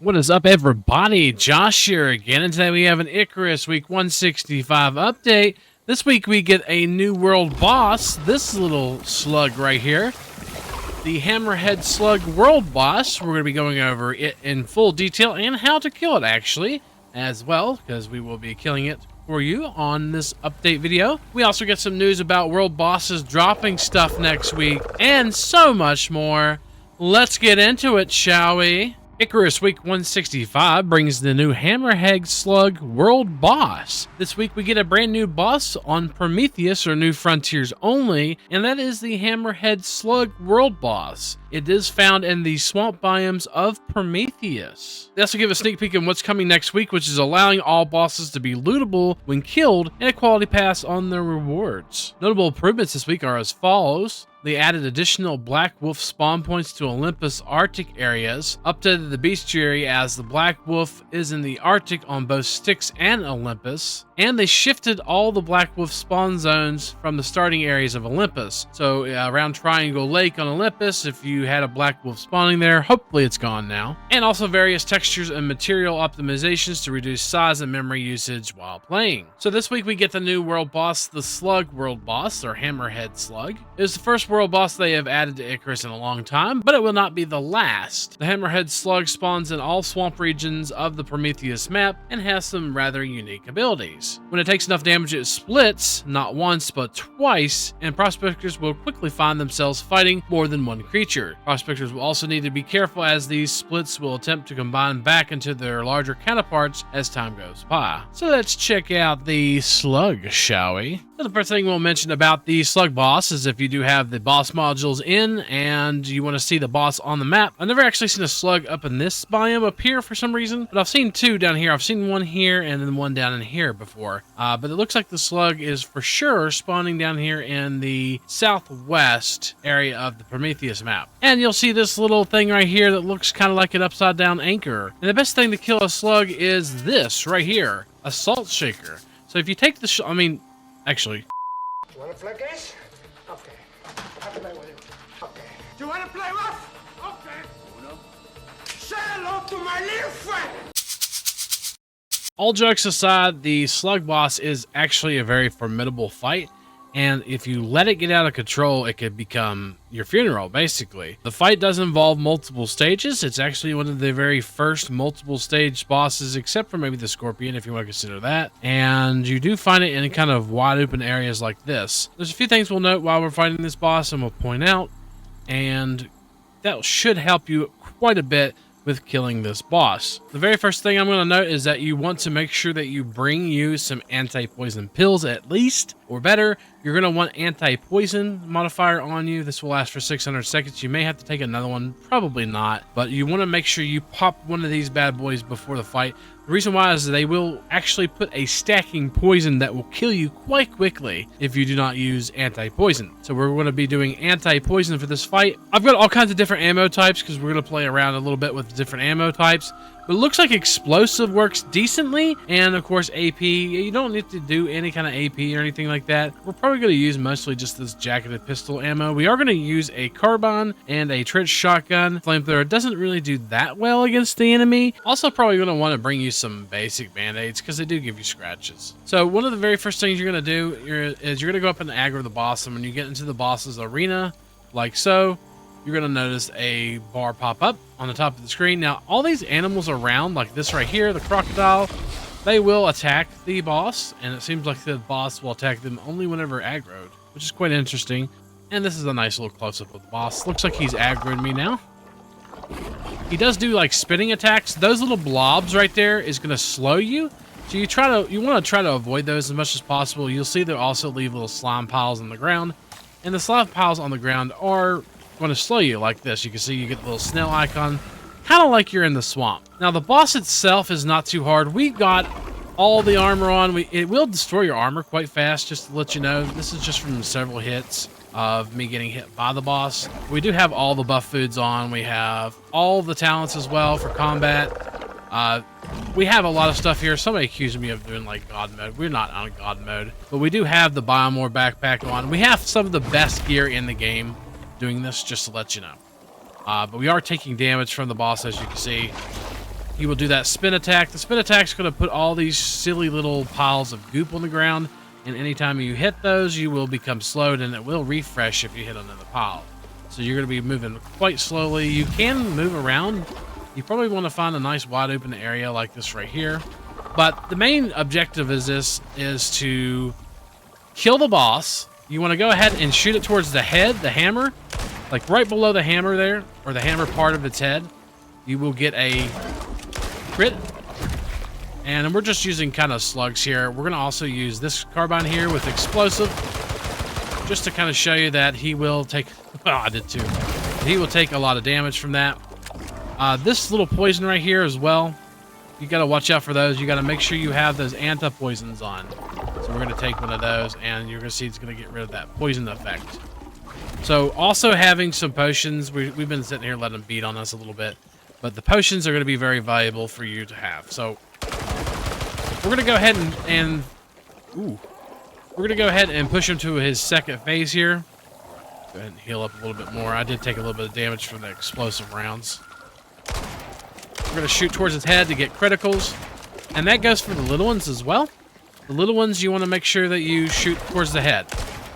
What is up, everybody? Josh here again, and today we have an Icarus Week 165 update. This week we get a new world boss, this little slug right here, the Hammerhead Slug world boss. We're going to be going over it in full detail and how to kill it, actually, as well, because we will be killing it for you on this update video. We also get some news about world bosses dropping stuff next week, and so much more. Let's get into it, shall we? Icarus Week 165 brings the new Hammerhead Slug world boss. This week we get a brand new boss on Prometheus, or New Frontiers only, and that is the Hammerhead Slug world boss. It is found in the swamp biomes of Prometheus. They also give a sneak peek on what's coming next week, which is allowing all bosses to be lootable when killed and a quality pass on their rewards. Notable improvements this week are as follows. They added additional Black Wolf spawn points to Olympus Arctic areas, updated the bestiary as the Black Wolf is in the Arctic on both Styx and Olympus, and they shifted all the Black Wolf spawn zones from the starting areas of Olympus. So around Triangle Lake on Olympus, if you had a Black Wolf spawning there, hopefully it's gone now. And also various textures and material optimizations to reduce size and memory usage while playing. So this week we get the new world boss, the Slug world boss, or Hammerhead Slug. It is the first world boss they have added to Icarus in a long time, but it will not be the last. The Hammerhead Slug spawns in all swamp regions of the Prometheus map and has some rather unique abilities. When it takes enough damage, it splits, not once but twice, and prospectors will quickly find themselves fighting more than one creature. Prospectors will also need to be careful, as these splits will attempt to combine back into their larger counterparts as time goes by. So let's check out the Slug, shall we? So the first thing we'll mention about the Slug boss is if you do have the boss modules in and you want to see the boss on the map. I've never actually seen a slug up in this biome up here for some reason, but I've seen two down here. I've seen one here and then one down in here before. But it looks like the slug is for sure spawning down here in the southwest area of the Prometheus map. And you'll see this little thing right here that looks kind of like an upside down anchor. And the best thing to kill a slug is this right here, a salt shaker. So if you take the actually. You want to play games? Okay. I'll play with you. Okay. Do you want to play rough? Okay. Uno. Say hello to my little friend. All jokes aside, the Slug boss is actually a very formidable fight. And if you let it get out of control, it could become your funeral, basically. The fight does involve multiple stages. It's actually one of the very first multiple stage bosses, except for maybe the Scorpion, if you want to consider that. And you do find it in kind of wide open areas like this. There's a few things we'll note while we're fighting this boss and we'll point out, and that should help you quite a bit with killing this boss. The very first thing I'm going to note is that you want to make sure that you bring you some anti-poison pills at least, or better, you're going to want anti-poison modifier on you. This will last for 600 seconds. You may have to take another one, probably not, but you want to make sure you pop one of these bad boys before the fight. The reason why is they will actually put a stacking poison that will kill you quite quickly if you do not use anti-poison. So we're going to be doing anti-poison for this fight. I've got all kinds of different ammo types because we're going to play around a little bit with different ammo types. But it looks like explosive works decently, and of course AP. You don't need to do any kind of AP or anything like that. We're probably going to use mostly just this jacketed pistol ammo. We are going to use a carbine and a trench shotgun. Flamethrower doesn't really do that well against the enemy. Also probably going to want to bring you some basic band-aids because they do give you scratches. So one of the very first things you're going to do is you're going to go up and aggro the boss, and when you get into the boss's arena, like so, you're going to notice a bar pop up on the top of the screen. Now, all these animals around, like this right here, the crocodile, they will attack the boss, and it seems like the boss will attack them only whenever aggroed, which is quite interesting. And this is a nice little close-up of the boss. Looks like he's aggroed me now. He does do like spinning attacks. Those little blobs right there is going to slow you. So you want to try to avoid those as much as possible. You'll see they'll also leave little slime piles on the ground, and the slime piles on the ground are going to slow you like this. You can see you get the little snail icon, kind of like you're in the swamp. Now the boss itself is not too hard. We've got all the armor on. It will destroy your armor quite fast, just to let you know. This is just from several hits of me getting hit by the boss. We do have all the buff foods on. We have all the talents as well for combat. We have a lot of stuff here. Somebody accused me of doing like God mode. We're not on God mode, but we do have the Biomore backpack on. We have some of the best gear in the game doing this, just to let you know. But we are taking damage from the boss, as you can see. You will do that spin attack. The spin attack is going to put all these silly little piles of goop on the ground, and anytime you hit those, you will become slowed, and it will refresh if you hit another pile. So you're going to be moving quite slowly. You can move around. You probably want to find a nice wide open area like this right here. But the main objective is to kill the boss. You want to go ahead and shoot it towards the head, the hammer, like right below the hammer there, or the hammer part of its head. You will get a crit. And we're just using kind of slugs here. We're going to also use this carbine here with explosive, just to kind of show you that he will take, well, I did too. He will take a lot of damage from that. This little poison right here as well, you got to watch out for those. You got to make sure you have those anti-poisons on. So we're going to take one of those, and you're going to see it's going to get rid of that poison effect. So also having some potions, we've been sitting here letting them beat on us a little bit, but the potions are going to be very valuable for you to have. So we're going to go ahead and push him to his second phase here. Go ahead and heal up a little bit more. I did take a little bit of damage from the explosive rounds. We're going to shoot towards his head to get criticals. And that goes for the little ones as well. The little ones, you want to make sure that you shoot towards the head.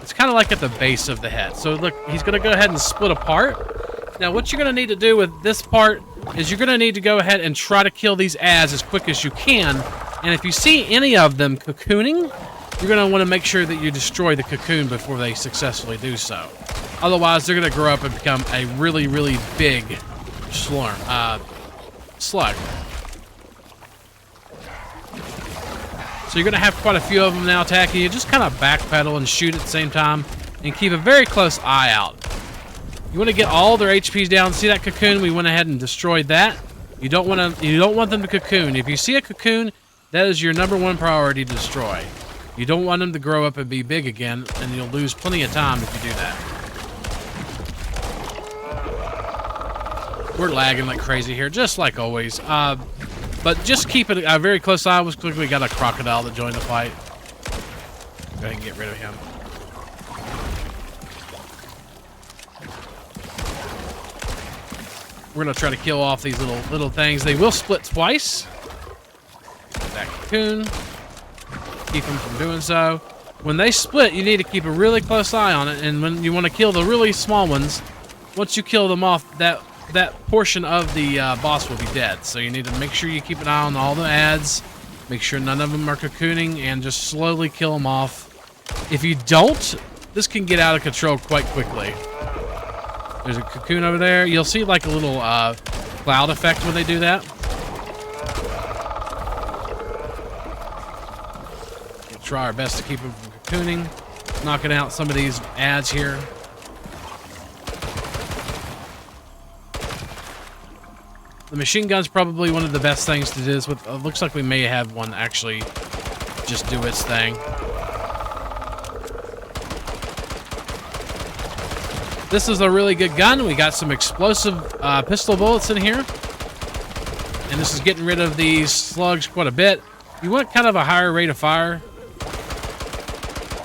It's kind of like at the base of the head. So look, he's going to go ahead and split apart. Now what you're going to need to do with this part is you're going to need to go ahead and try to kill these ads as quick as you can. And if you see any of them cocooning, you're going to want to make sure that you destroy the cocoon before they successfully do so. Otherwise, they're going to grow up and become a really, really big slug. So you're going to have quite a few of them now attacking you. Just kind of backpedal and shoot at the same time, and keep a very close eye out. You want to get all their HPs down. See that cocoon? We went ahead and destroyed that. You don't want them to cocoon. If you see a cocoon, that is your #1 priority to destroy. You don't want them to grow up and be big again, and you'll lose plenty of time if you do that. We're lagging like crazy here, just like always. But just keep it a very close eye. Looks like we got a crocodile that joined the fight. Go ahead and get rid of him. We're gonna try to kill off these little things. They will split twice. That cocoon. Keep them from doing so. When they split, you need to keep a really close eye on it. And when you want to kill the really small ones, once you kill them off, that portion of the boss will be dead. So you need to make sure you keep an eye on all the ads. Make sure none of them are cocooning, and just slowly kill them off. If you don't, this can get out of control quite quickly. There's a cocoon over there. You'll see like a little cloud effect when they do that. We'll try our best to keep them from cocooning. Knocking out some of these ads here. The machine gun's probably one of the best things to do this with. Looks like we may have one actually just do its thing. This is a really good gun. We got some explosive pistol bullets in here. And this is getting rid of these slugs quite a bit. You want kind of a higher rate of fire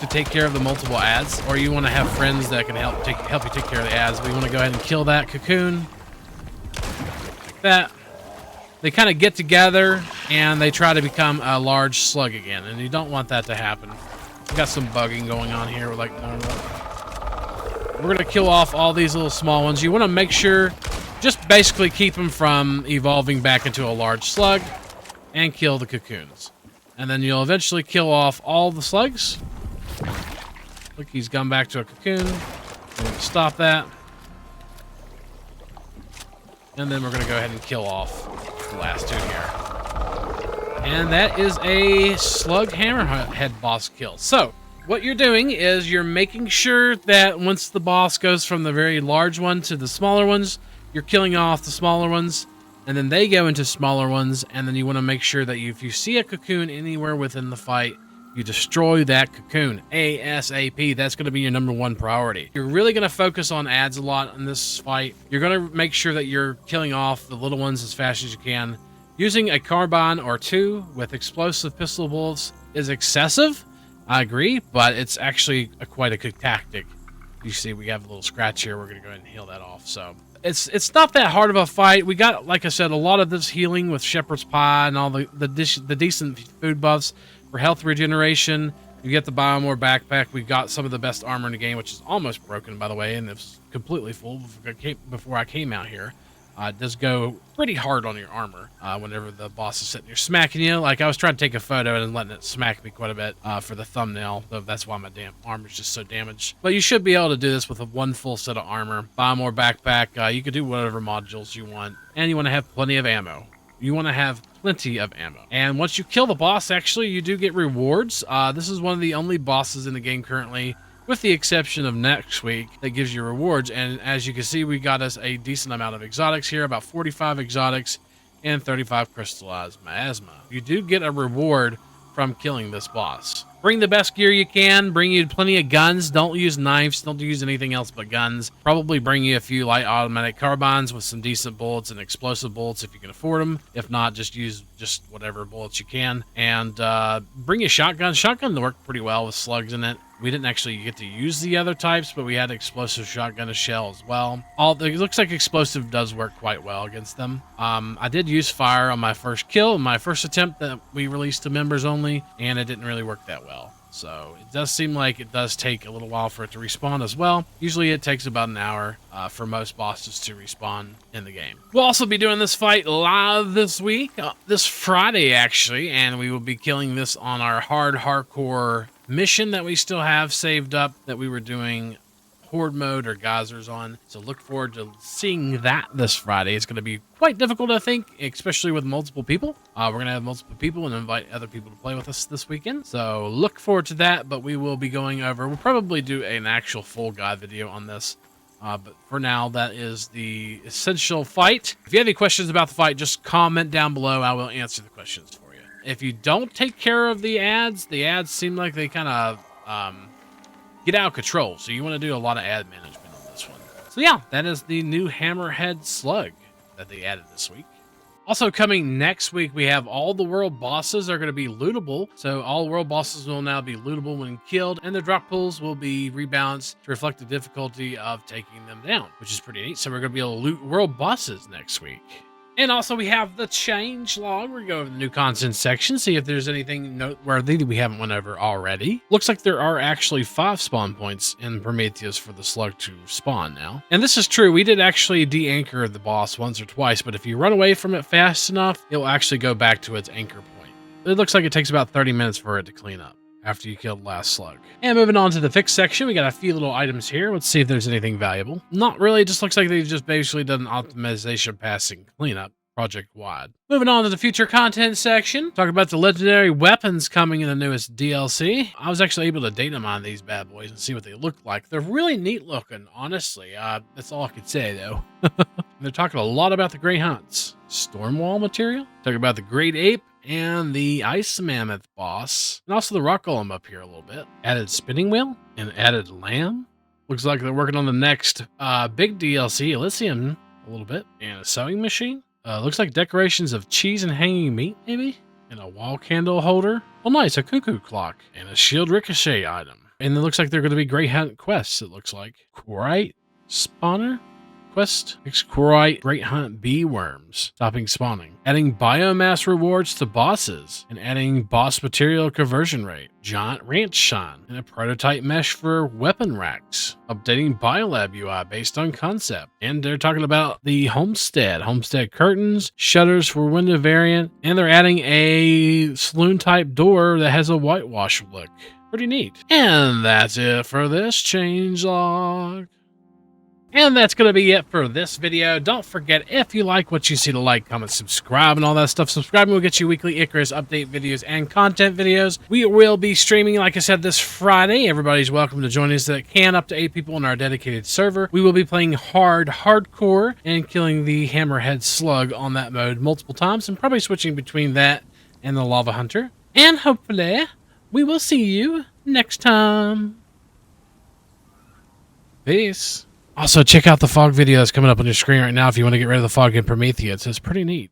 to take care of the multiple ads, or you want to have friends that can help you take care of the ads. We want to go ahead and kill that cocoon. That they kind of get together and they try to become a large slug again, and you don't want that to happen. We got some bugging going on here, like normal. We're gonna kill off all these little small ones. You want to make sure, just basically keep them from evolving back into a large slug, and kill the cocoons, and then you'll eventually kill off all the slugs. Look, he's gone back to a cocoon. We're gonna stop that. And then we're going to go ahead and kill off the last two here. And that is a Slug Hammerhead boss kill. So, what you're doing is you're making sure that once the boss goes from the very large one to the smaller ones, you're killing off the smaller ones, and then they go into smaller ones, and then you want to make sure that if you see a cocoon anywhere within the fight, you destroy that cocoon ASAP. That's going to be your #1 priority. You're really going to focus on ads a lot in this fight. You're going to make sure that you're killing off the little ones as fast as you can. Using a carbine or two with explosive pistol bullets is excessive, I agree, but it's actually quite a good tactic. You see we have a little scratch here. We're going to go ahead and heal that off. So It's not that hard of a fight. We got, like I said, a lot of this healing with shepherd's pie and all the decent food buffs for health regeneration. You get the Biomore backpack. We got some of the best armor in the game, which is almost broken, by the way, and it was completely full before I came out here. It does go pretty hard on your armor whenever the boss is sitting there smacking you. Like, I was trying to take a photo and letting it smack me quite a bit for the thumbnail. So that's why my damn armor is just so damaged. But you should be able to do this with one full set of armor. Biomore backpack. You can do whatever modules you want. And you want to have plenty of ammo. You want to have plenty of ammo. And once you kill the boss, actually, you do get rewards. This is one of the only bosses in the game currently, with the exception of next week, that gives you rewards. And as you can see, we got us a decent amount of exotics here, about 45 exotics and 35 crystallized miasma. You do get a reward from killing this boss. Bring the best gear you can. Bring you plenty of guns. Don't use knives. Don't use anything else but guns. Probably bring you a few light automatic carbines with some decent bullets and explosive bullets if you can afford them. If not, just use whatever bullets you can. And bring a shotgun. Shotgun worked pretty well with slugs in it. We didn't actually get to use the other types, but we had explosive shotgun as shell as well. It looks like explosive does work quite well against them. I did use fire on my first kill, my first attempt that we released to members only, and it didn't really work that well. So it does seem like it does take a little while for it to respawn as well. Usually it takes about an hour for most bosses to respawn in the game. We'll also be doing this fight live this week, this Friday actually, and we will be killing this on our hardcore mission that we still have saved up that we were doing horde mode or geysers on. So look forward to seeing that this Friday. It's going to be quite difficult, I think, especially with multiple people. We're going to have multiple people and invite other people to play with us this weekend. So look forward to that, but we will be going over, we'll probably do an actual full guide video on this. But for now, that is the essential fight. If you have any questions about the fight, just comment down below. I will answer the questions for you. If you don't take care of the ads seem like they kind of get out of control. So you want to do a lot of ad management on this one. So yeah, that is the new Hammerhead Slug that they added this week. Also coming next week, we have all the world bosses are going to be lootable. So all world bosses will now be lootable when killed, and the drop pools will be rebalanced to reflect the difficulty of taking them down, which is pretty neat. So we're going to be able to loot world bosses next week. And also we have the change log. We're going to go over the new content section, see if there's anything noteworthy that we haven't went over already. Looks like there are actually 5 spawn points in Prometheus for the slug to spawn now. And this is true. We did actually de-anchor the boss once or twice, but if you run away from it fast enough, it will actually go back to its anchor point. It looks like it takes about 30 minutes for it to clean up after you killed the last slug. And moving on to the fix section, we got a few little items here. Let's see if there's anything valuable. Not really, it just looks like they've just basically done an optimization passing cleanup project-wide. Moving on to the future content section, talk about the legendary weapons coming in the newest DLC. I was actually able to data mine these bad boys and see what they look like. They're really neat looking, honestly. That's all I could say, though. They're talking a lot about the Grey Hunts. Stormwall material, talking about the Great Ape, and the Ice Mammoth boss, and also the Rock Golem up here a little bit. Added spinning wheel and added lamb. Looks like they're working on the next big DLC, Elysium, a little bit, and a sewing machine. Looks like decorations of cheese and hanging meat, maybe, and a wall candle holder. Oh, nice, a cuckoo clock and a shield ricochet item. And it looks like they're going to be Grey Hunt quests. It looks like Quarite spawner. Quest, Quarite Great Hunt bee worms, stopping spawning, adding biomass rewards to bosses, and adding boss material conversion rate, giant ranch shine, and a prototype mesh for weapon racks, updating Biolab UI based on concept, and they're talking about the homestead curtains, shutters for window variant, and they're adding a saloon type door that has a whitewash look. Pretty neat. And that's it for this changelog. And that's going to be it for this video. Don't forget, if you like what you see, to like, comment, subscribe, and all that stuff. Subscribing will get you weekly Icarus update videos and content videos. We will be streaming, like I said, this Friday. Everybody's welcome to join us that can, up to 8 people in our dedicated server. We will be playing hardcore, and killing the Hammerhead Slug on that mode multiple times, and probably switching between that and the Lava Hunter. And hopefully, we will see you next time. Peace. Also, check out the fog video that's coming up on your screen right now if you want to get rid of the fog in Prometheus. It's pretty neat.